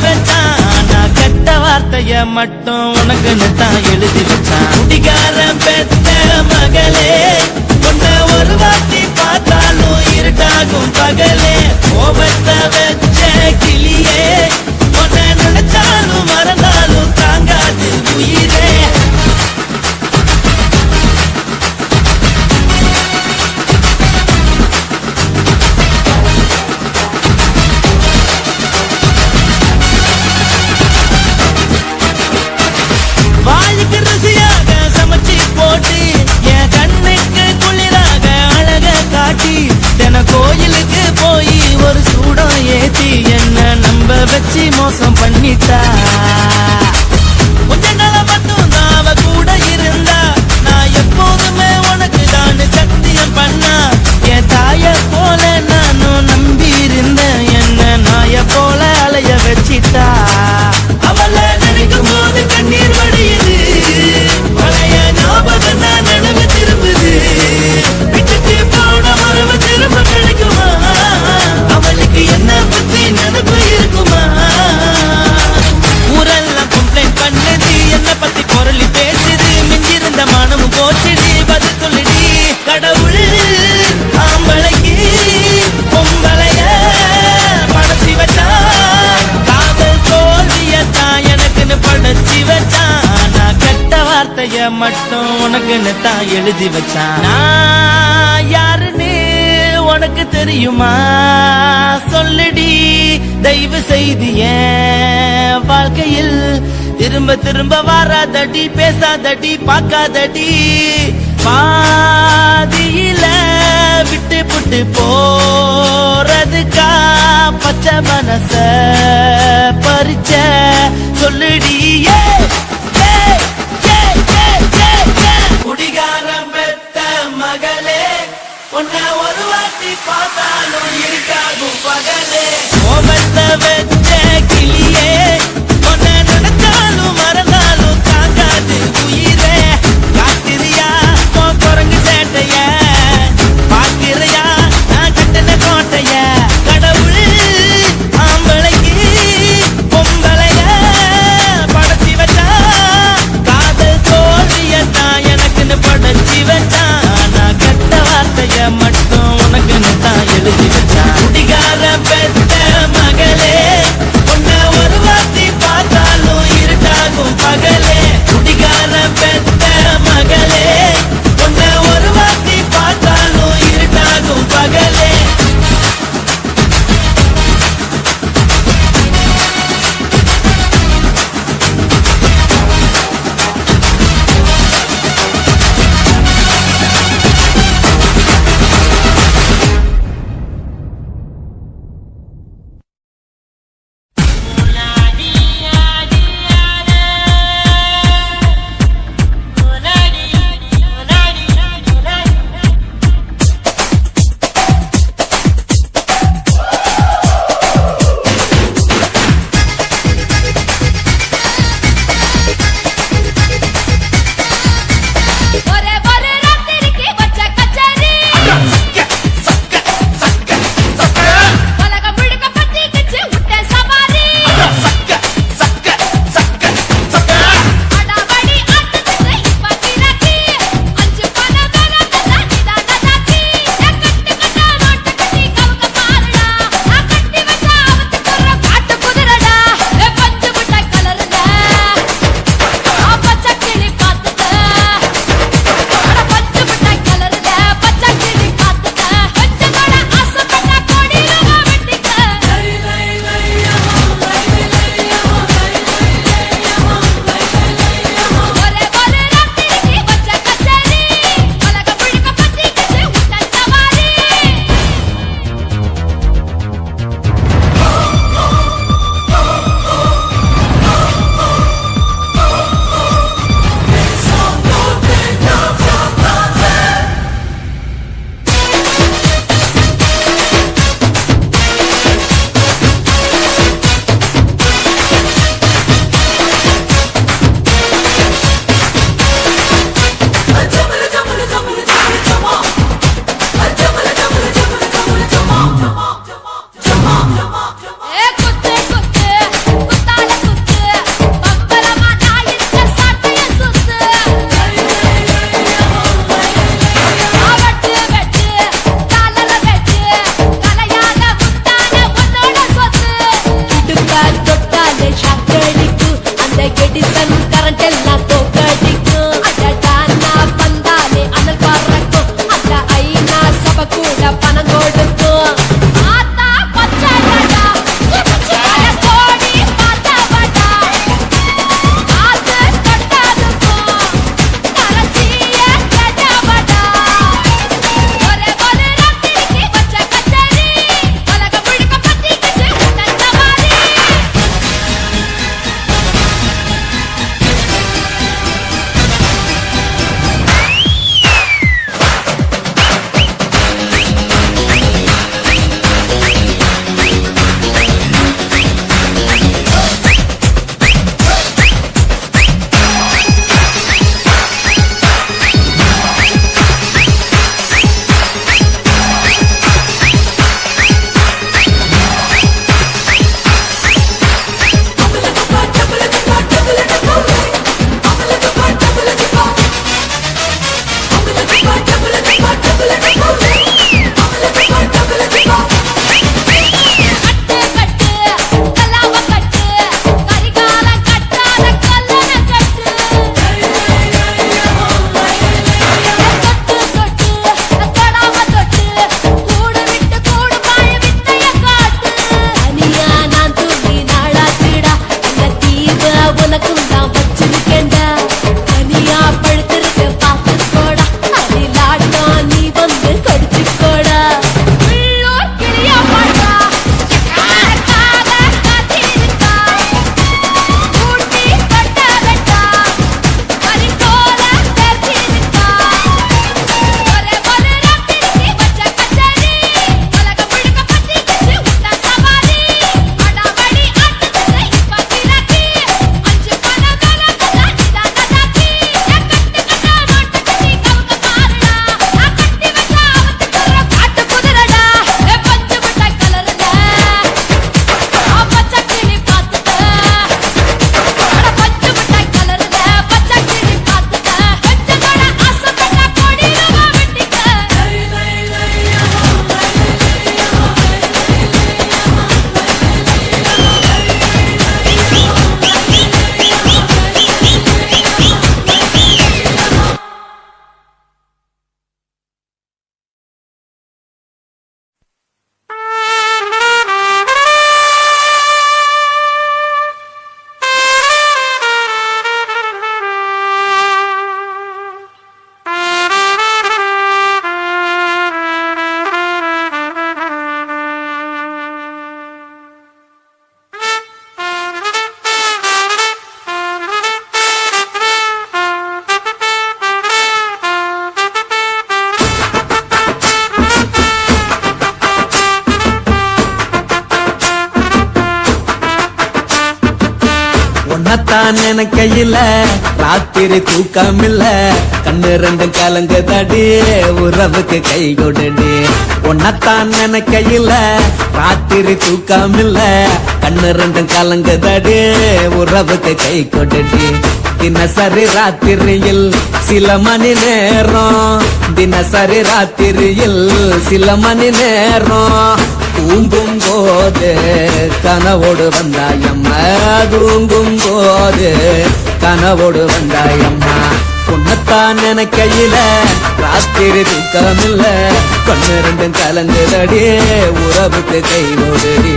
வச்சான் நான் கெட்ட வார்த்தைய மட்டும் உனக்குன்னு தான் எழுதி வச்சான் குடிகாரன் பெத்த மகளே உன்னை ஒரு வாட்டி பார்த்தாலும் இருட்டாகும் பகலே கோபத்தை வச்ச கிளியே உன்னை நினைச்சாலும் மறந்தாலும் தாங்காது உயிரே வாய்க்கு ருசியாக சமைச்சி போட்டு என் கண்ணுக்கு குளிராக அழக காட்டி தின கோயிலுக்கு போய் ஒரு சூடம் ஏத்தி என்ன நம்ப வச்சு மோசம் பண்ணிட்டா கொஞ்ச நாள மட்டும் தான் அவ கூட இருந்தா நான் எப்போதுமே உனக்கு தான் சத்தியம் பண்ணா என் தாய போல நானும் நம்பி இருந்தேன் என்ன நாய போல அலைய வச்சிட்டா அவளை நினைக்கும் போது கண்ணீர் வடியுது பழைய ஞாபகம் தான் நினைவு திரும்புது விட்டுட்டு போன மரபு திரும்ப கிடைக்குமா அவளுக்கு என்ன பத்தி நினைப்பு இருக்குமா ஊரெல்லாம் கம்ப்ளைண்ட் பண்ணுது என்ன பத்தி குரலி பேசுது மிஞ்சிருந்த மானமும் போச்சுடி பதில் சொல்லுடி கடவுள் ஆம்பளைக்கு பொம்பளைய படைச்சி வச்சா காதல் தோல்வியத்தான் எனக்குன்னு படைச்சி வச்சான் நான் கெட்ட வார்த்தைய மட்டும் உனக்குன்னு தான் எழுதி வச்சான் நான் யாருன்னு உனக்கு தெரியுமா சொல்லுடி தயவு செய்து என் வாழ்க்கையில் திரும்ப திரும்ப வராதடி பேசாதடி பார்க்காதடி பாதியில விட்டு புட்டு போறதுக்கா பச்சை மனச பறிச்ச சொல்லுடி குடிகாரம் பெத்த மகளே உன்னை ஒரு வாட்டி பார்த்தாலும் இருக்காகும் பகலே கோபத்தை வச்ச கிளியே உன்னை நினைச்சாலும் மறந்தாலும் தாங்காது உயிரே காத்திரியா உன் குரங்கு சேட்டைய பாக்கிறையா நான் கட்டின கோட்டைய கடவுள் ஆம்பளைக்கு பொம்பளைய படைச்சி உன்னத்தான் நினைக்கையில ராத்திரி தூக்கமில்ல கண்ணு ரெண்டு கலங்குதடி உறவுக்கு கை கொடுடி உன்னத்தான் நினைக்கையில ராத்திரி தூக்கமில்ல கண்ணு ரெண்டு கலங்குதடி உறவுக்கு கை கொடுடி தினசரி ராத்திரியில் சில மணி நேரம் தினசரி ராத்திரியில் சில மணி நேரம் தூங்கும் போது கனவோடு வந்தாயம்மா தூங்கும் போது கனவோடு வந்தாயம்மா உன்னத்தான் நினைக்கையில ராத்திரி தூக்கமில்ல கண்ணு ரெண்டும் கலங்குதடி உறவுக்கு கை ஓடுடி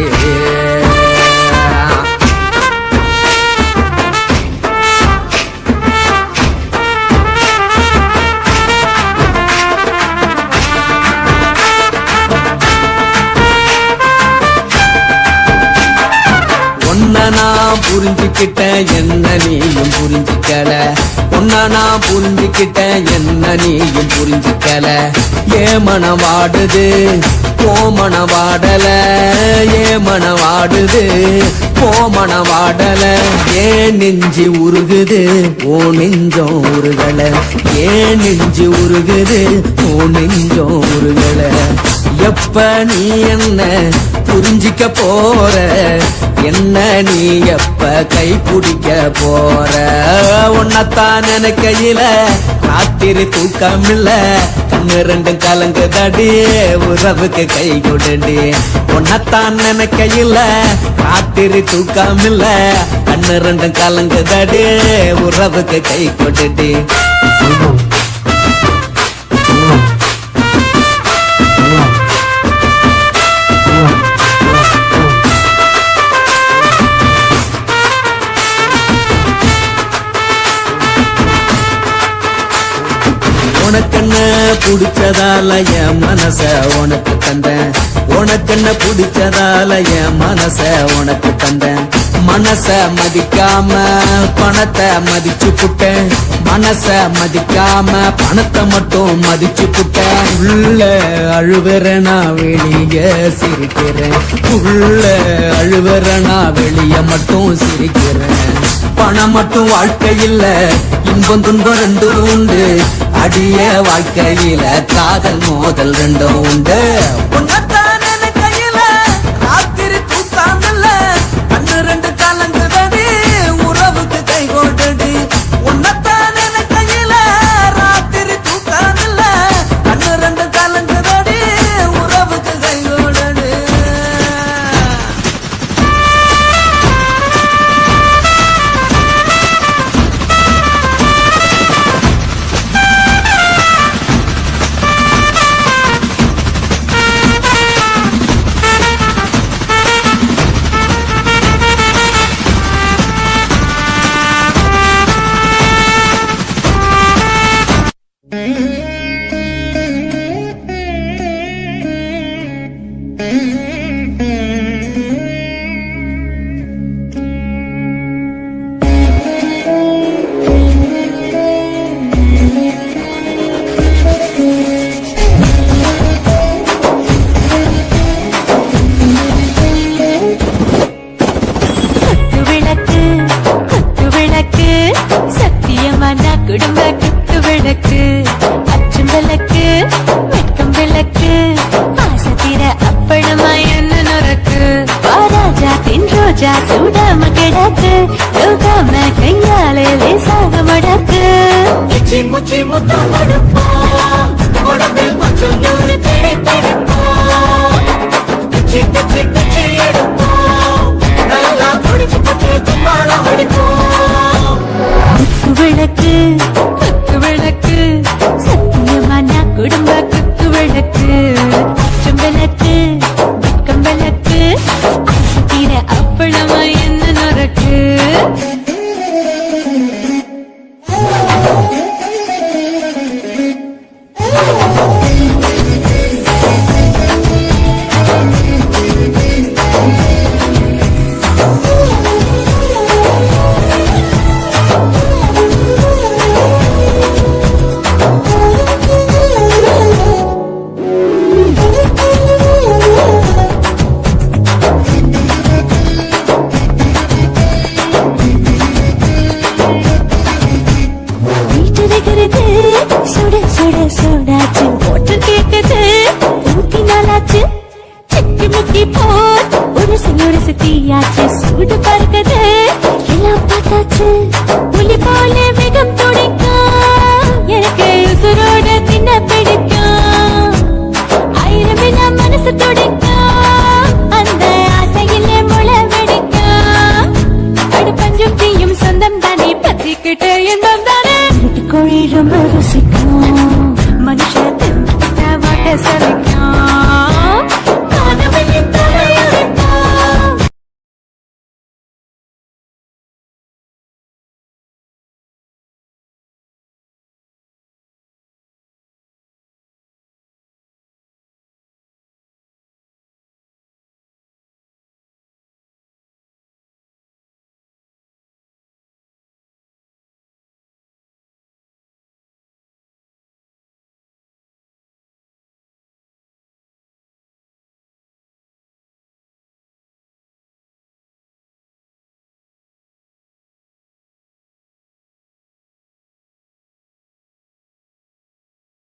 நான் புரிஞ்சுக்கிட்டேன் என்ன நீயும் புரிஞ்சுக்கல உன்ன நான் புரிஞ்சுக்கிட்டேன் என்ன நீயும் புரிஞ்சுக்கல ஏ மனம் வாடுது போ மனம் வாடல ஏ மனம் வாடுது போ மனம் வாடல ஏன் நெஞ்சு உருகுது ஓ நெஞ்சம் உருகல ஏன் நெஞ்சு உருகுது ஓ நெஞ்சம் உருகல எப்ப நீ என்ன புரிஞ்சிக்க போற என்ன நீ எப்ப கை பிடிக்க போற உன்னத்தான் நினைக்கையில ராத்திரி தூக்கமில்ல கண்ணு ரெண்டும் கலங்குதடி உறவுக்கு கை கொடுடி உன்னத்தான் நினைக்கையில ராத்திரி தூக்கமில்ல கண்ணு ரெண்டும் கலங்குதடி உறவுக்கு கை கொடுடி உனக்கென்ன பிடிச்சதால என் மனச உனக்கு தந்தேன் உனக்கென்ன பிடிச்சதால என் மனச உனக்கு தந்தேன் மனச மதிக்காம பணத்தை மதிச்சு புட்டேன் மனச மதிக்காம பணத்தை மட்டும் மதிச்சு புட்டேன் உள்ள அழுவுறனா வெளிய சிரிக்கிறேன் உள்ள அழுவுறனா வெளிய மட்டும் சிரிக்கிறேன் பணம் மட்டும் வாழ்க்கை இல்ல இன்பம் துன்பம் ரெண்டும் உண்டு அடிய வாழ்க்கையில காதல் மோதல் ரெண்டும் உண்டு உன்னத்தான் நினைக்கையில ராத்திரி தூக்காமல்ல கண்ணு ரெண்டு கலங்குதடி உறவுக்கு கை கொடுடி உன்னத்தான் நினைக்கையில ராத்திரி தூக்காமல்ல கண்ணு ரெண்டு கலங்குதடி உறவுக்கு கை கொடுடி குடும்ப குத்து விளக்கு அச்சும் விளக்கு வெட்கம் விளக்கு ஆசத்திர அப்பளமா என்ன நுறக்கு ராஜா தின் ரோஜா சூடாம கிடக்கு தூக்காம கையாலே லேசாக முடக்கு முச்சி முச்சி முத்தம் கொடுப்போம் உடம்பில் கொஞ்சம் நூறு பிடிப்போம் குச்சி குச்சி குச்சி எடுப்போம் நல்லா குடிச்சு குச்சி தும்பாளம் அடிப்போம் விளக்கு குத்து விளக்கு சத்தியமான குடும்ப குத்து விளக்கு அச்சம் விளக்கு வெட்கம் விளக்கு ஆசத்திர அப்பளமா என்ன நுறக்கு சிறகு பறக்குது எல்லாம் பார்த்தாச்சு புலி போல வேகம் துடிக்கும் எனக்கு உசுரோட தின்ன பிடிக்கும் ஆயிரம் வினா மனசு துடிக்கும் அந்த ஆசையிலே முளை வெடிக்கும் அடு பஞ்சும் தீயும் சொந்தம் தானே பத்திக்கிட்டு இன்பம் தானே கோழி ரொம்ப ருசிக்கும்